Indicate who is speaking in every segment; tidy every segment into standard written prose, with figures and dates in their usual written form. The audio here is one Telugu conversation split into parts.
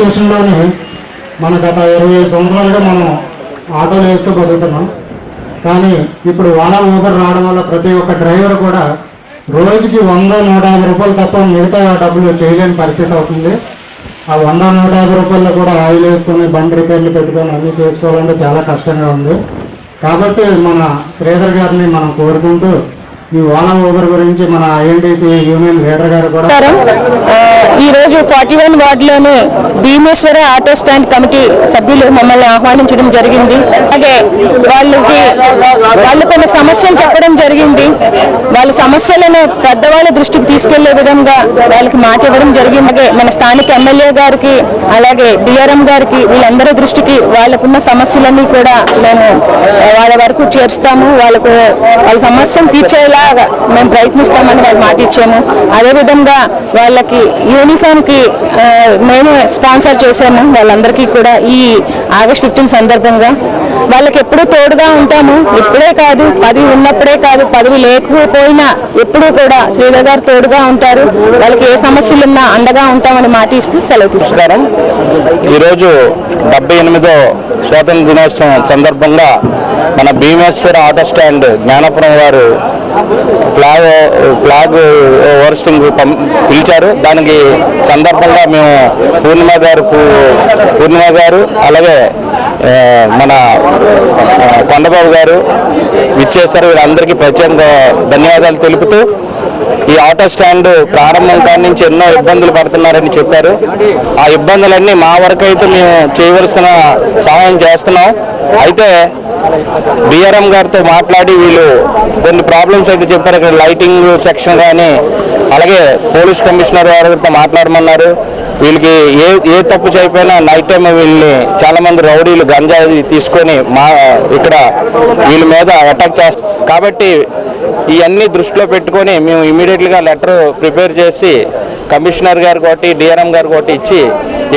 Speaker 1: స్టేషన్లోని మన గత 27 సంవత్సరాలుగా మనం ఆటోలు వేస్తూ బతుకుతున్నాం. కానీ ఇప్పుడు ఓలా ఊబర్ రావడం వల్ల ప్రతి ఒక్క డ్రైవర్ కూడా రోజుకి 100-150 రూపాయలు తప్ప మిగతా డబ్బులు చేయలేని పరిస్థితి అవుతుంది. ఆ 100-150 రూపాయలు కూడా ఆయిల్ వేసుకొని బండి రిపేర్లు పెట్టుకొని అన్నీ చేసుకోవాలంటే చాలా కష్టంగా ఉంది. కాబట్టి మన శ్రీధర్ గారిని మనం కోరుకుంటూ ఈ ఓలా ఊబర్ గురించి మన ఐఎన్టీసీ యూనియన్ లీడర్ గారు కూడా
Speaker 2: ఈరోజు 41 వార్డులోని భీమేశ్వర ఆటో స్టాండ్ కమిటీ సభ్యులు మమ్మల్ని ఆహ్వానించడం జరిగింది. అలాగే వాళ్ళు కొన్ని సమస్యలు చెప్పడం జరిగింది. వాళ్ళ సమస్యలను పెద్దవాళ్ళ దృష్టికి తీసుకెళ్లే విధంగా వాళ్ళకి మాట ఇవ్వడం జరిగింది. అలాగే మన స్థానిక ఎమ్మెల్యే గారికి అలాగే డిఆర్ఎం గారికి వీళ్ళందరి దృష్టికి వాళ్ళకున్న సమస్యలన్నీ కూడా మేము వాళ్ళ వరకు చేరుస్తాము. వాళ్ళ సమస్యను తీర్చేలా మేము ప్రయత్నిస్తామని వాళ్ళు మాట ఇచ్చాము. అదేవిధంగా వాళ్ళకి యూనిఫామ్కి మేము స్పాన్సర్ చేసాము. వాళ్ళందరికీ కూడా ఈ ఆగస్ట్ 15 సందర్భంగా వాళ్ళకి ఎప్పుడూ తోడుగా ఉంటాము. ఇప్పుడే కాదు, పదవి ఉన్నప్పుడే కాదు, పదవి లేకపోయినా ఎప్పుడూ కూడా శ్రీధర్ గారు తోడుగా ఉంటారు. వాళ్ళకి ఏ సమస్యలున్నా అండగా ఉంటామని మాట ఇస్తూ సెలవు తీసుకుంటాం.
Speaker 3: ఈరోజు 78వ స్వాతంత్ర దినోత్సవం సందర్భంగా మన భీమేశ్వర ఆటో స్టాండ్ జ్ఞానపురం వారు ఫ్లాగ్ ఓవర్స్టింగ్ పిలిచారు. దానికి సందర్భంగా మేము పూర్ణిమ గారు అలాగే మన కొండబాబు గారు విచ్చేశారు. వీళ్ళందరికీ ప్రత్యేకంగా ధన్యవాదాలు తెలుపుతూ ఈ ఆటో స్టాండ్ ప్రారంభం కాడి నుంచి ఎన్నో ఇబ్బందులు పడుతున్నారని చెప్పారు. ఆ ఇబ్బందులన్నీ మా వరకు అయితే మేము చేయవలసిన సహాయం చేస్తున్నాం. అయితే డిఆర్ఎం గారితో మాట్లాడి వీళ్ళు కొన్ని ప్రాబ్లమ్స్ అయితే చెప్పారు. ఇక్కడ లైటింగ్ సెక్షన్ కానీ అలాగే పోలీస్ కమిషనర్ వారితో మాట్లాడమన్నారు. వీళ్ళకి ఏ తప్పు చేయకపోయినా నైట్ టైం వీళ్ళని చాలామంది రౌడీలు గంజాయి తీసుకొని ఇక్కడ వీళ్ళ మీద అటాక్ చేస్తారు. కాబట్టి ఇవన్నీ దృష్టిలో పెట్టుకొని మేము ఇమీడియట్గా లెటర్ ప్రిపేర్ చేసి కమిషనర్ గారు ఒకటి డిఆర్ఎం గారు ఒకటి ఇచ్చి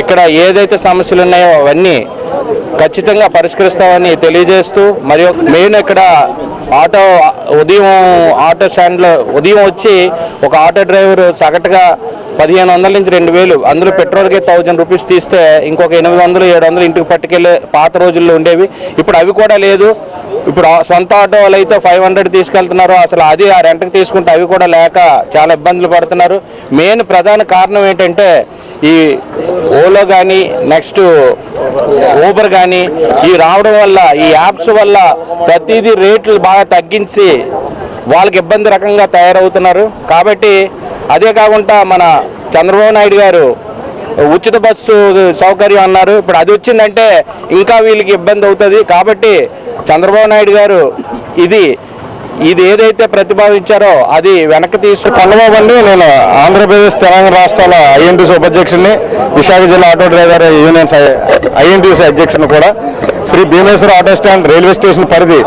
Speaker 3: ఇక్కడ ఏదైతే సమస్యలు ఉన్నాయో అవన్నీ ఖచ్చితంగా పరిష్కరిస్తామని తెలియజేస్తూ, మరియు మెయిన్ ఇక్కడ ఆటో స్టాండ్లో ఉదయం వచ్చి ఒక ఆటో డ్రైవర్ సగటుగా 1500 నుంచి 2000, అందులో పెట్రోల్కే 1000 రూపీస్ తీస్తే ఇంకొక 800-700 ఇంటికి పట్టుకెళ్ళే పాత రోజుల్లో ఉండేవి. ఇప్పుడు అవి కూడా లేదు. ఇప్పుడు సొంత ఆటో వాళ్ళు అయితే 500 తీసుకెళ్తున్నారు. అసలు అది ఆ రెంట్కి తీసుకుంటే అవి కూడా లేక చాలా ఇబ్బందులు పడుతున్నారు. మెయిన్ ప్రధాన కారణం ఏంటంటే ఈ ఓలో కానీ నెక్స్ట్ ఊబర్ కానీ ఈ రావడం వల్ల, ఈ యాప్స్ వల్ల ప్రతిదీ రేట్లు బాగా తగ్గించి వాళ్ళకి ఇబ్బంది రకంగా తయారవుతున్నారు. కాబట్టి అదే కాకుండా మన చంద్రబాబు నాయుడు గారు ఉచిత బస్సు సౌకర్యం అన్నారు. ఇప్పుడు అది వచ్చిందంటే ఇంకా వీళ్ళకి ఇబ్బంది అవుతుంది. కాబట్టి చంద్రబాబు నాయుడు గారు ఇది ఏదైతే ప్రతిపాదించారో అది వెనక్కి కొండబాబు అండి. నేను ఆంధ్రప్రదేశ్ తెలంగాణ రాష్ట్రాల ఐఎన్టీసీ ఉపాధ్యక్షుడిని, విశాఖ జిల్లా ఆటో డ్రైవర్ యూనియన్స్ ఐఎన్టీసీ అధ్యక్షుని కూడా. Shri Bheemeswara auto stand railway station పరిధి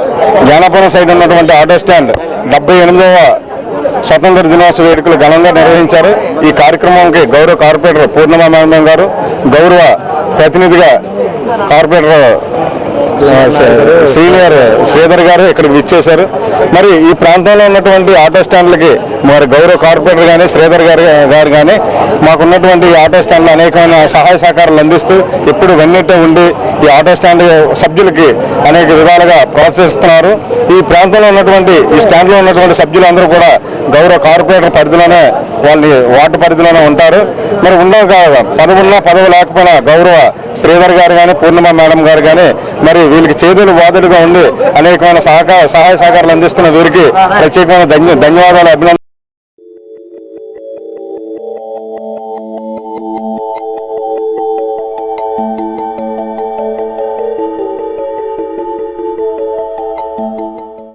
Speaker 3: జ్ఞానపురం సైడ్ ఉన్నటువంటి ఆటో స్టాండ్ 78వ స్వతంత్ర దినోత్సవ వేడుకలు ఘనంగా నిర్వహించారు. ఈ కార్యక్రమానికి గౌరవ కార్పొరేటర్ పూర్ణిమ మేడం గారు, గౌరవ ప్రతినిధిగా కార్పొరేటర్ సీనియర్ శ్రీధర్ గారు ఇక్కడికి విచ్చేశారు. మరి ఈ ప్రాంతంలో ఉన్నటువంటి ఆటో స్టాండ్లకి మరి గౌరవ కార్పొరేటర్ కానీ శ్రీధర్ గారు కానీ మాకున్నటువంటి ఆటో స్టాండ్లు అనేకమైన సహాయ సహకారాలు అందిస్తూ ఎప్పుడు వెన్నట్టే ఉండి ఈ ఆటో స్టాండ్ సభ్యులకి అనేక విధాలుగా ప్రోత్సహిస్తున్నారు. ఈ ప్రాంతంలో ఉన్నటువంటి ఈ స్టాండ్లో ఉన్నటువంటి సభ్యులందరూ కూడా గౌరవ కార్పొరేటర్ పరిధిలోనే వాళ్ళని వార్డు పరిధిలోనే ఉంటారు. మరి పదవి లేకపోయినా గౌరవ శ్రీధర్ గారు కానీ పూర్ణిమ మేడం గారు కానీ మరి వీళ్ళకి చేదులు వాదులుగా ఉండి అనేకమైన సహాయ సహకారాలు అందిస్తున్న వీరికి ప్రత్యేకమైన ధన్యవాదాలు, అభినందనలు.